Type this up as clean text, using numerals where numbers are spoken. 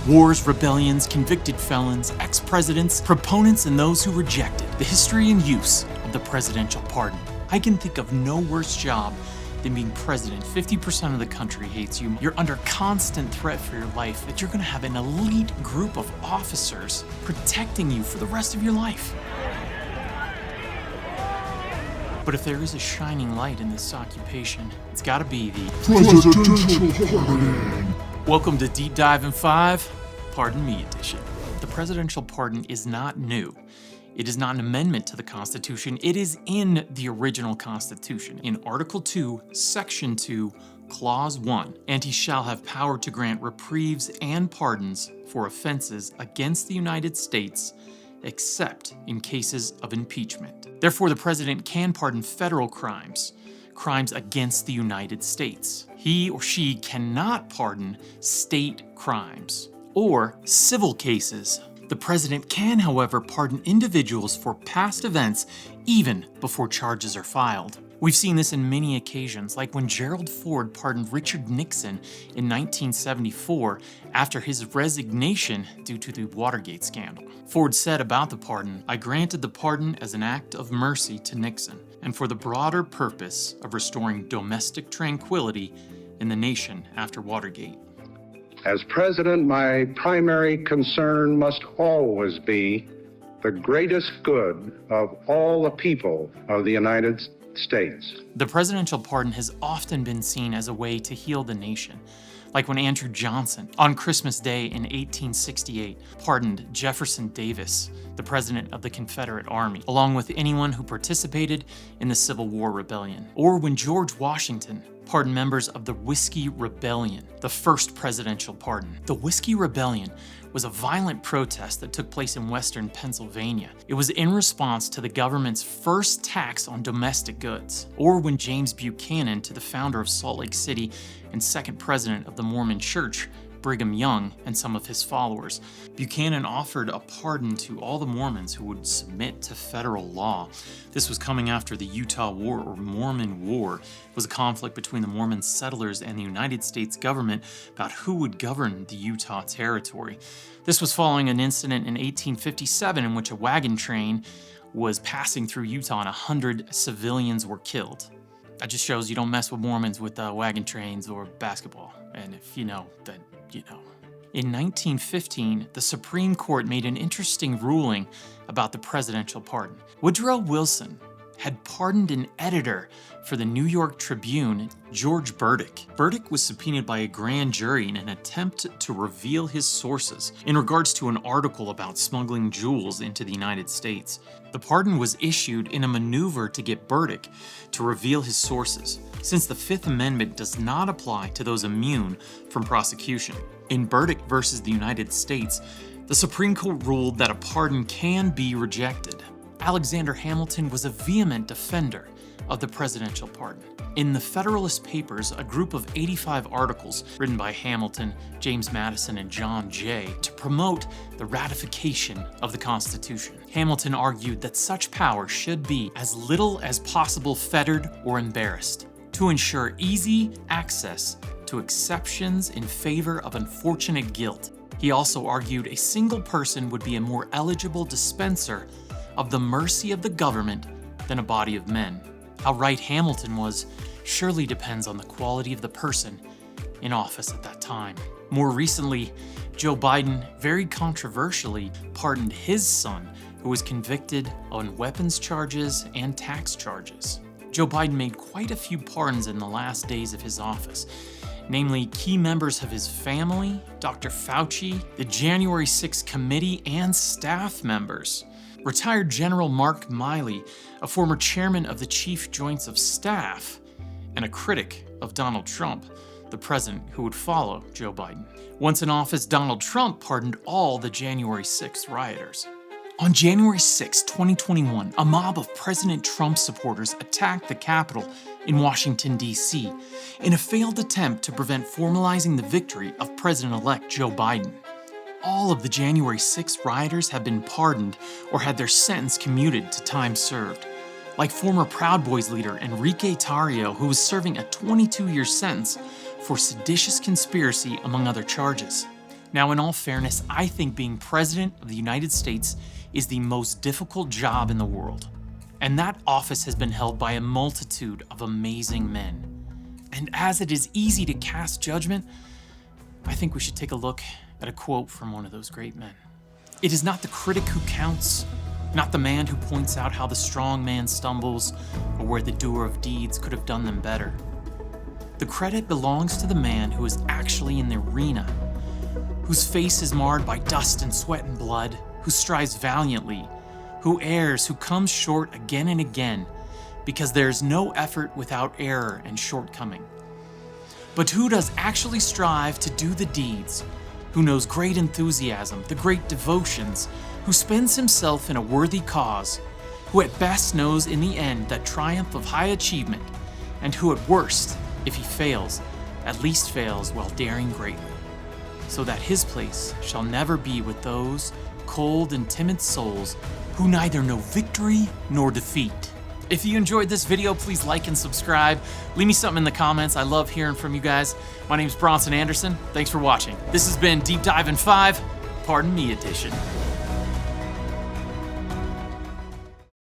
Wars, rebellions, convicted felons, ex-presidents, proponents, and those who rejected the history and use of the presidential pardon. I can think of no worse job than being president. 50% of the country hates you. You're under constant threat for your life, that you're gonna have an elite group of officers protecting you for the rest of your life. But if there is a shining light in this occupation, it's gotta be the Presidential Pardon. Welcome to Deep Dive in 5, Pardon Me Edition. The presidential pardon is not new. It is not an amendment to the Constitution. It is in the original Constitution. In Article 2, Section 2, Clause 1, and he shall have power to grant reprieves and pardons for offenses against the United States, except in cases of impeachment. Therefore, the president can pardon federal crimes against the United States. He or she cannot pardon state crimes or civil cases. The president can, however, pardon individuals for past events even before charges are filed. We've seen this in many occasions, like when Gerald Ford pardoned Richard Nixon in 1974 after his resignation due to the Watergate scandal. Ford said about the pardon, "I granted the pardon as an act of mercy to Nixon and for the broader purpose of restoring domestic tranquility in the nation after Watergate." As president, my primary concern must always be the greatest good of all the people of the United States. The presidential pardon has often been seen as a way to heal the nation, like when Andrew Johnson, on Christmas Day in 1868, pardoned Jefferson Davis, the president of the Confederate Army, along with anyone who participated in the Civil War Rebellion. Or when George Washington pardoned members of the Whiskey Rebellion, the first presidential pardon. The Whiskey Rebellion was a violent protest that took place in western Pennsylvania. It was in response to the government's first tax on domestic goods. Or when James Buchanan, to the founder of Salt Lake City and second president of the Mormon Church, Brigham Young, and some of his followers. Buchanan offered a pardon to all the Mormons who would submit to federal law. This was coming after the Utah War, or Mormon War. It was a conflict between the Mormon settlers and the United States government about who would govern the Utah Territory. This was following an incident in 1857 in which a wagon train was passing through Utah and 100 civilians were killed. That just shows you don't mess with Mormons with wagon trains or basketball. And if you know, then you know. In 1915, the Supreme Court made an interesting ruling about the presidential pardon. Woodrow Wilson had pardoned an editor for the New York Tribune, George Burdick. Burdick was subpoenaed by a grand jury in an attempt to reveal his sources in regards to an article about smuggling jewels into the United States. The pardon was issued in a maneuver to get Burdick to reveal his sources, since the Fifth Amendment does not apply to those immune from prosecution. In Burdick versus the United States, the Supreme Court ruled that a pardon can be rejected. Alexander Hamilton was a vehement defender of the presidential pardon. In the Federalist Papers, a group of 85 articles written by Hamilton, James Madison, and John Jay to promote the ratification of the Constitution. Hamilton argued that such power should be as little as possible fettered or embarrassed, to ensure easy access to exceptions in favor of unfortunate guilt. He also argued a single person would be a more eligible dispenser of the mercy of the government than a body of men. How right Hamilton was surely depends on the quality of the person in office at that time. More recently, Joe Biden very controversially pardoned his son, who was convicted on weapons charges and tax charges. Joe Biden made quite a few pardons in the last days of his office, namely key members of his family, Dr. Fauci, the January 6th committee, and staff members. Retired General Mark Milley, a former chairman of the Chief Joints of Staff, and a critic of Donald Trump, the president who would follow Joe Biden. Once in office, Donald Trump pardoned all the January 6th rioters. On January 6, 2021, a mob of President Trump supporters attacked the Capitol in Washington, D.C., in a failed attempt to prevent formalizing the victory of President-elect Joe Biden. All of the January 6 rioters have been pardoned or had their sentence commuted to time served, like former Proud Boys leader Enrique Tarrio, who was serving a 22-year sentence for seditious conspiracy, among other charges. Now, in all fairness, I think being President of the United States is the most difficult job in the world. And that office has been held by a multitude of amazing men. And as it is easy to cast judgment, I think we should take a look at a quote from one of those great men. It is not the critic who counts, not the man who points out how the strong man stumbles or where the doer of deeds could have done them better. The credit belongs to the man who is actually in the arena, whose face is marred by dust and sweat and blood, who strives valiantly, who errs, who comes short again and again, because there is no effort without error and shortcoming. But who does actually strive to do the deeds, who knows great enthusiasm, the great devotions, who spends himself in a worthy cause, who at best knows in the end that triumph of high achievement, and who at worst, if he fails, at least fails while daring greatly, so that his place shall never be with those cold and timid souls who neither know victory nor defeat. If you enjoyed this video, please like and subscribe. Leave me something in the comments. I love hearing from you guys. My name is Bronson Anderson. Thanks for watching. This has been Deep Dive in 5, Pardon Me edition.